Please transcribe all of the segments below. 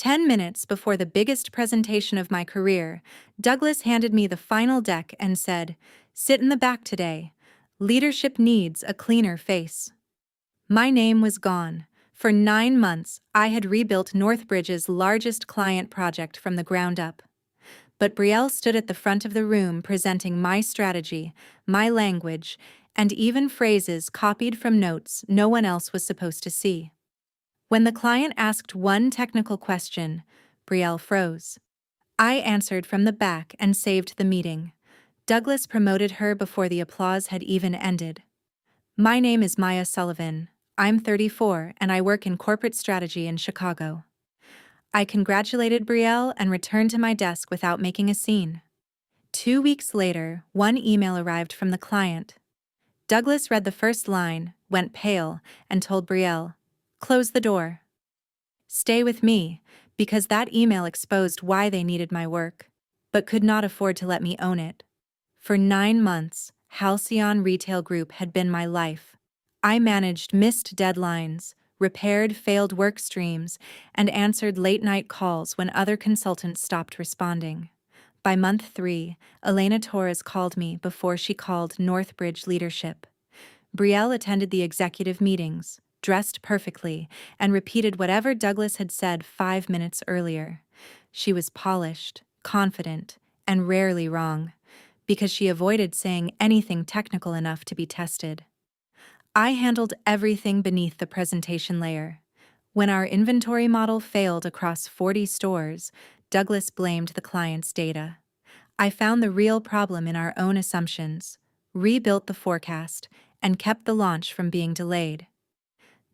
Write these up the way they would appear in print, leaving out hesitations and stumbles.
10 minutes before the biggest presentation of my career, Douglas handed me the final deck and said, "Sit in the back today. Leadership needs a cleaner face." My name was gone. For 9 months, I had rebuilt Northbridge's largest client project from the ground up. But Brielle stood at the front of the room presenting my strategy, my language, and even phrases copied from notes no one else was supposed to see. When the client asked one technical question, Brielle froze. I answered from the back and saved the meeting. Douglas promoted her before the applause had even ended. "My name is Maya Sullivan. I'm 34 and I work in corporate strategy in Chicago." I congratulated Brielle and returned to my desk without making a scene. 2 weeks later, one email arrived from the client. Douglas read the first line, went pale, and told Brielle, "Close the door. Stay with me," because that email exposed why they needed my work, but could not afford to let me own it. For 9 months, Halcyon Retail Group had been my life. I managed missed deadlines, repaired failed work streams, and answered late-night calls when other consultants stopped responding. By month 3, Elena Torres called me before she called Northbridge leadership. Brielle attended the executive meetings, dressed perfectly, and repeated whatever Douglas had said 5 minutes earlier. She was polished, confident, and rarely wrong, because she avoided saying anything technical enough to be tested. I handled everything beneath the presentation layer. When our inventory model failed across 40 stores, Douglas blamed the client's data. I found the real problem in our own assumptions, rebuilt the forecast, and kept the launch from being delayed.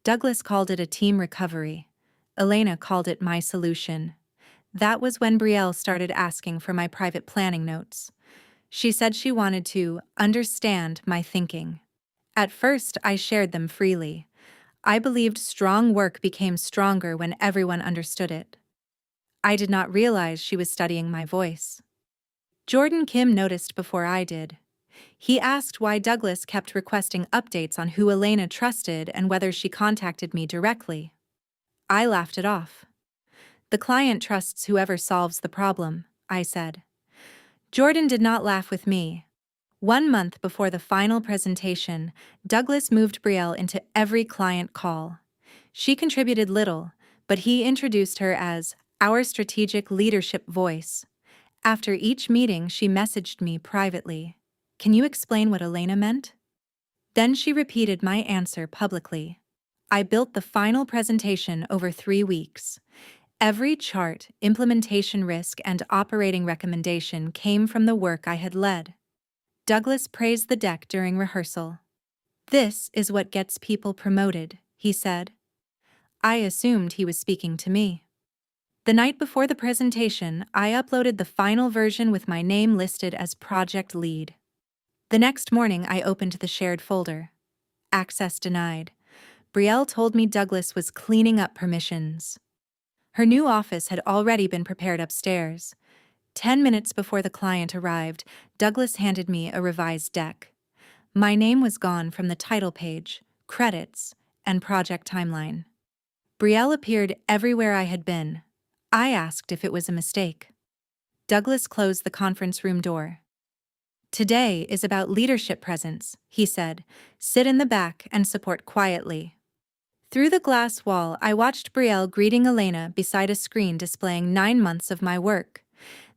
Douglas called it a team recovery. Elena called it my solution. That was when Brielle started asking for my private planning notes. She said she wanted to understand my thinking. At first, I shared them freely. I believed strong work became stronger when everyone understood it. I did not realize she was studying my voice. Jordan Kim noticed before I did. He asked why Douglas kept requesting updates on who Elena trusted and whether she contacted me directly. I laughed it off. "The client trusts whoever solves the problem," I said. Jordan did not laugh with me. 1 month before the final presentation, Douglas moved Brielle into every client call. She contributed little, but he introduced her as our strategic leadership voice. After each meeting, she messaged me privately. "Can you explain what Elena meant?" Then she repeated my answer publicly. I built the final presentation over 3 weeks. Every chart, implementation risk, and operating recommendation came from the work I had led. Douglas praised the deck during rehearsal. "This is what gets people promoted," he said. I assumed he was speaking to me. The night before the presentation, I uploaded the final version with my name listed as project lead. The next morning, I opened the shared folder. Access denied. Brielle told me Douglas was cleaning up permissions. Her new office had already been prepared upstairs. 10 minutes before the client arrived, Douglas handed me a revised deck. My name was gone from the title page, credits, and project timeline. Brielle appeared everywhere I had been. I asked if it was a mistake. Douglas closed the conference room door. "Today is about leadership presence," he said. "Sit in the back and support quietly." Through the glass wall, I watched Brielle greeting Elena beside a screen displaying 9 months of my work.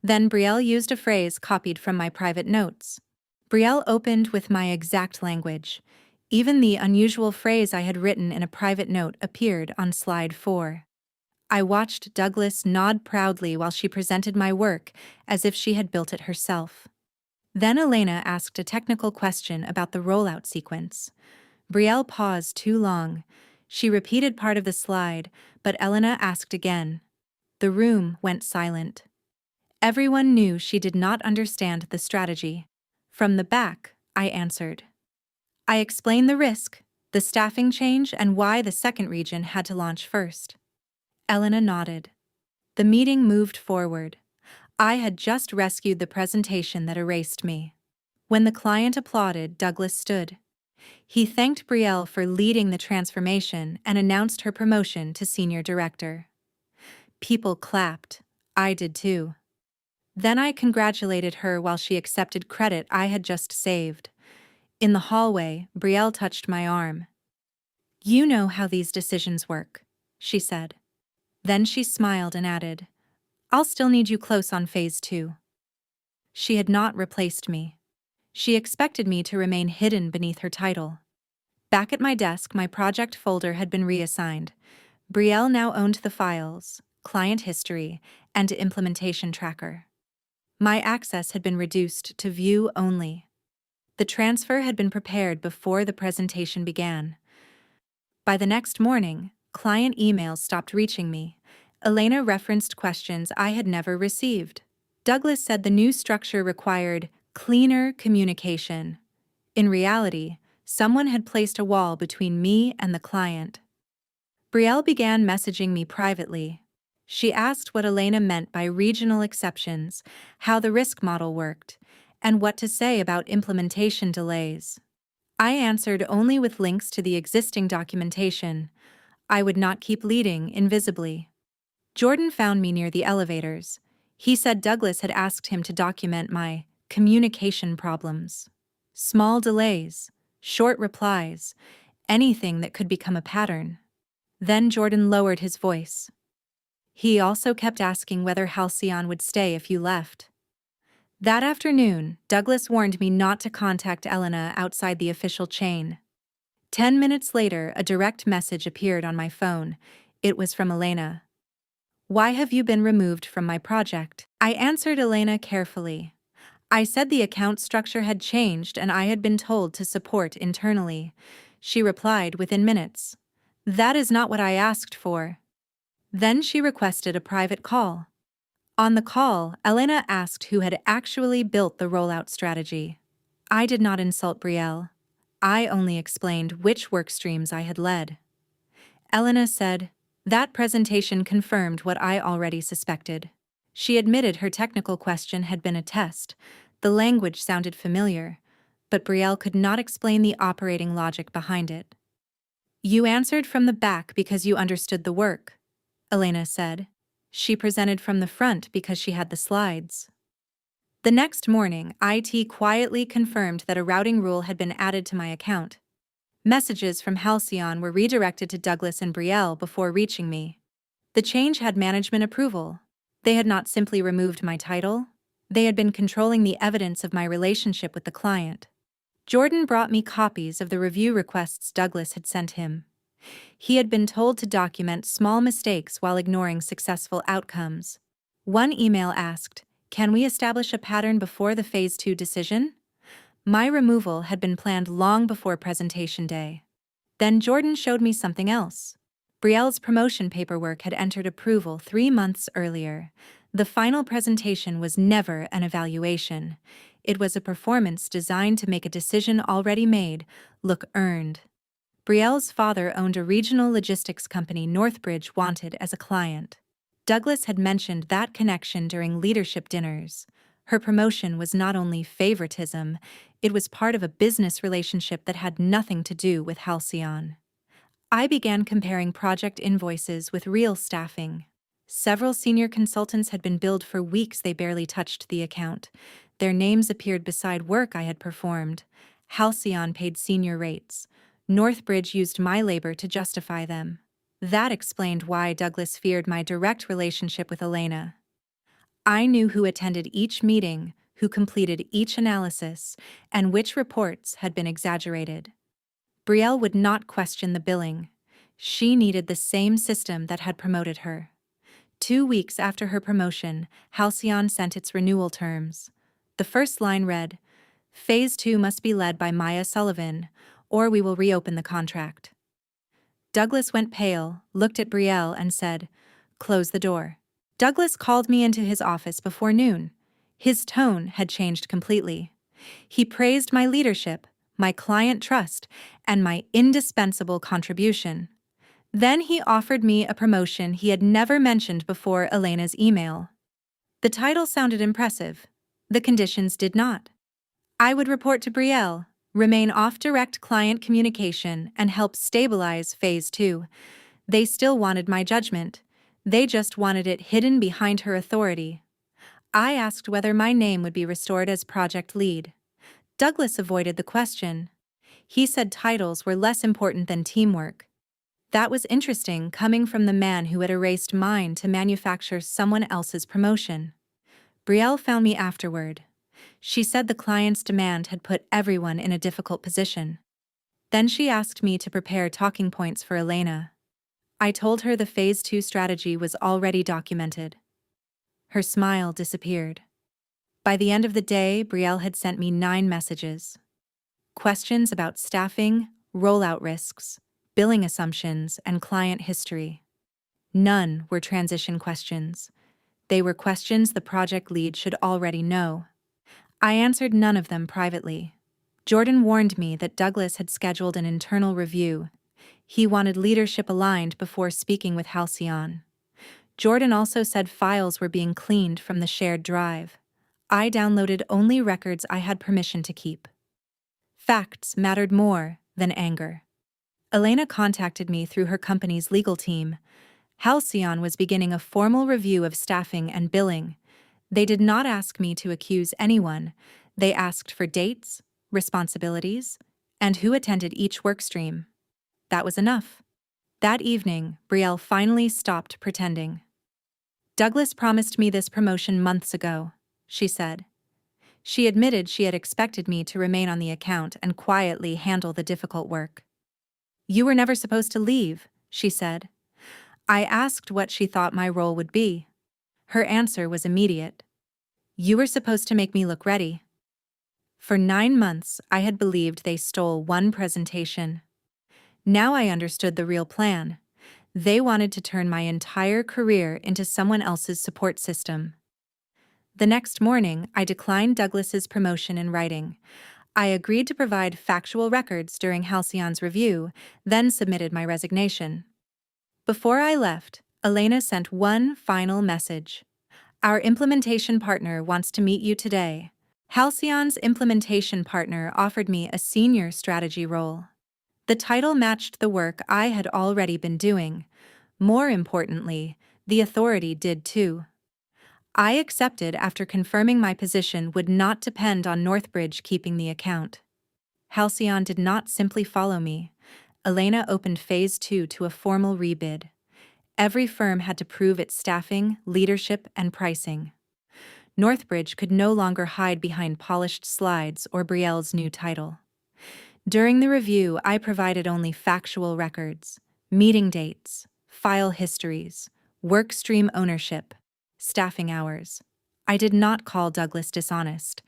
Then Brielle used a phrase copied from my private notes. Brielle opened with my exact language. Even the unusual phrase I had written in a private note appeared on slide 4. I watched Douglas nod proudly while she presented my work as if she had built it herself. Then Elena asked a technical question about the rollout sequence. Brielle paused too long. She repeated part of the slide, but Elena asked again. The room went silent. Everyone knew she did not understand the strategy. From the back, I answered. I explained the risk, the staffing change, and why the second region had to launch first. Elena nodded. The meeting moved forward. I had just rescued the presentation that erased me. When the client applauded, Douglas stood. He thanked Brielle for leading the transformation and announced her promotion to senior director. People clapped. I did too. Then I congratulated her while she accepted credit I had just saved. In the hallway, Brielle touched my arm. "You know how these decisions work," she said. Then she smiled and added, "I'll still need you close on phase 2. She had not replaced me. She expected me to remain hidden beneath her title. Back at my desk, my project folder had been reassigned. Brielle now owned the files, client history, and implementation tracker. My access had been reduced to view only. The transfer had been prepared before the presentation began. By the next morning, client emails stopped reaching me. Elena referenced questions I had never received. Douglas said the new structure required cleaner communication. In reality, someone had placed a wall between me and the client. Brielle began messaging me privately. She asked what Elena meant by regional exceptions, how the risk model worked, and what to say about implementation delays. I answered only with links to the existing documentation. I would not keep leading invisibly. Jordan found me near the elevators. He said Douglas had asked him to document my communication problems. Small delays, short replies, anything that could become a pattern. Then Jordan lowered his voice. He also kept asking whether Halcyon would stay if you left. That afternoon, Douglas warned me not to contact Elena outside the official chain. 10 minutes later, a direct message appeared on my phone. It was from Elena. "Why have you been removed from my project?" I answered Elena carefully. I said the account structure had changed and I had been told to support internally. She replied within minutes. "That is not what I asked for." Then she requested a private call. On the call, Elena asked who had actually built the rollout strategy. I did not insult Brielle. I only explained which work streams I had led. Elena said, "That presentation confirmed what I already suspected." She admitted her technical question had been a test. The language sounded familiar, but Brielle could not explain the operating logic behind it. "You answered from the back because you understood the work," Elena said. She presented from the front because she had the slides. The next morning, IT quietly confirmed that a routing rule had been added to my account. Messages from Halcyon were redirected to Douglas and Brielle before reaching me. The change had management approval. They had not simply removed my title. They had been controlling the evidence of my relationship with the client. Jordan brought me copies of the review requests Douglas had sent him. He had been told to document small mistakes while ignoring successful outcomes. One email asked, "Can we establish a pattern before the Phase 2 decision?" My removal had been planned long before presentation day. Then Jordan showed me something else. Brielle's promotion paperwork had entered approval 3 months earlier. The final presentation was never an evaluation. It was a performance designed to make a decision already made look earned. Brielle's father owned a regional logistics company Northbridge wanted as a client. Douglas had mentioned that connection during leadership dinners. Her promotion was not only favoritism, it was part of a business relationship that had nothing to do with Halcyon. I began comparing project invoices with real staffing. Several senior consultants had been billed for weeks they barely touched the account. Their names appeared beside work I had performed. Halcyon paid senior rates. Northbridge used my labor to justify them. That explained why Douglas feared my direct relationship with Elena. I knew who attended each meeting, who completed each analysis, and which reports had been exaggerated. Brielle would not question the billing. She needed the same system that had promoted her. 2 weeks after her promotion, Halcyon sent its renewal terms. The first line read, "Phase 2 must be led by Maya Sullivan, or we will reopen the contract." Douglas went pale, looked at Brielle, and said, "Close the door." Douglas called me into his office before noon. His tone had changed completely. He praised my leadership, my client trust, and my indispensable contribution. Then he offered me a promotion he had never mentioned before Elena's email. The title sounded impressive. The conditions did not. I would report to Brielle, remain off direct client communication, and help stabilize Phase 2. They still wanted my judgment. They just wanted it hidden behind her authority. I asked whether my name would be restored as project lead. Douglas avoided the question. He said titles were less important than teamwork. That was interesting coming from the man who had erased mine to manufacture someone else's promotion. Brielle found me afterward. She said the client's demand had put everyone in a difficult position. Then she asked me to prepare talking points for Elena. I told her the Phase 2 strategy was already documented. Her smile disappeared. By the end of the day, Brielle had sent me 9 messages. Questions about staffing, rollout risks, billing assumptions, and client history. None were transition questions. They were questions the project lead should already know. I answered none of them privately. Jordan warned me that Douglas had scheduled an internal review. He wanted leadership aligned before speaking with Halcyon. Jordan also said files were being cleaned from the shared drive. I downloaded only records I had permission to keep. Facts mattered more than anger. Elena contacted me through her company's legal team. Halcyon was beginning a formal review of staffing and billing. They did not ask me to accuse anyone. They asked for dates, responsibilities, and who attended each workstream. That was enough. That evening, Brielle finally stopped pretending. Douglas promised me this promotion months ago, she said. She admitted she had expected me to remain on the account and quietly handle the difficult work. You were never supposed to leave, she said. I asked what she thought my role would be. Her answer was immediate. You were supposed to make me look ready. For 9 months, I had believed they stole one presentation. Now I understood the real plan. They wanted to turn my entire career into someone else's support system. The next morning, I declined Douglas's promotion in writing. I agreed to provide factual records during Halcyon's review, then submitted my resignation. Before I left, Elena sent one final message. Our implementation partner wants to meet you today. Halcyon's implementation partner offered me a senior strategy role. The title matched the work I had already been doing. More importantly, the authority did too. I accepted after confirming my position would not depend on Northbridge keeping the account. Halcyon did not simply follow me. Elena opened Phase 2 to a formal rebid. Every firm had to prove its staffing, leadership, and pricing. Northbridge could no longer hide behind polished slides or Brielle's new title. During the review, I provided only factual records, meeting dates, file histories, workstream ownership, staffing hours. I did not call Douglas dishonest.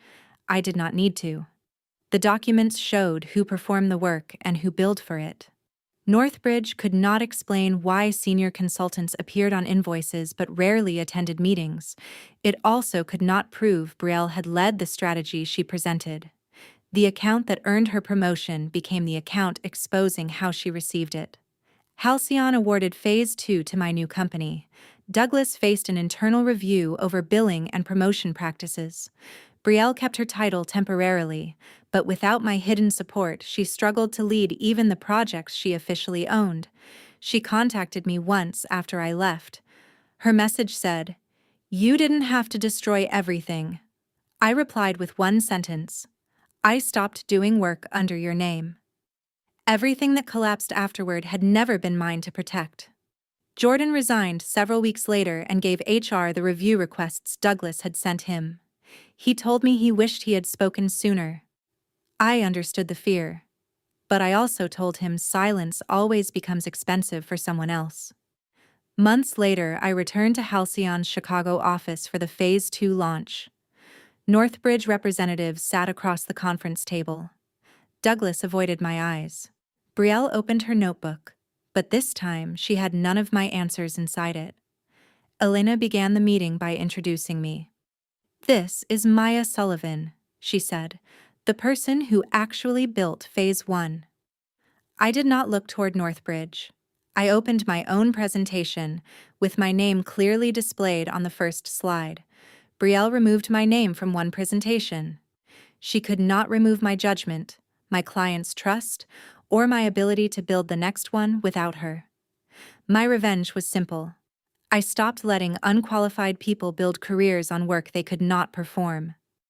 I did not need to. The documents showed who performed the work and who billed for it. Northbridge could not explain why senior consultants appeared on invoices but rarely attended meetings. It also could not prove Brielle had led the strategy she presented. The account that earned her promotion became the account exposing how she received it. Halcyon awarded Phase 2 to my new company. Douglas faced an internal review over billing and promotion practices. Brielle kept her title temporarily, but without my hidden support, she struggled to lead even the projects she officially owned. She contacted me once after I left. Her message said, "You didn't have to destroy everything." I replied with one sentence, "I stopped doing work under your name." Everything that collapsed afterward had never been mine to protect. Jordan resigned several weeks later and gave HR the review requests Douglas had sent him. He told me he wished he had spoken sooner. I understood the fear, but I also told him silence always becomes expensive for someone else. Months later, I returned to Halcyon's Chicago office for the Phase 2 launch. Northbridge representatives sat across the conference table. Douglas avoided my eyes. Brielle opened her notebook, but this time she had none of my answers inside it. Elena began the meeting by introducing me. "This is Maya Sullivan," she said, "the person who actually built Phase 1. I did not look toward Northbridge. I opened my own presentation, with my name clearly displayed on the first slide. Brielle removed my name from one presentation. She could not remove my judgment, my client's trust, or my ability to build the next one without her. My revenge was simple. I stopped letting unqualified people build careers on work they could not perform.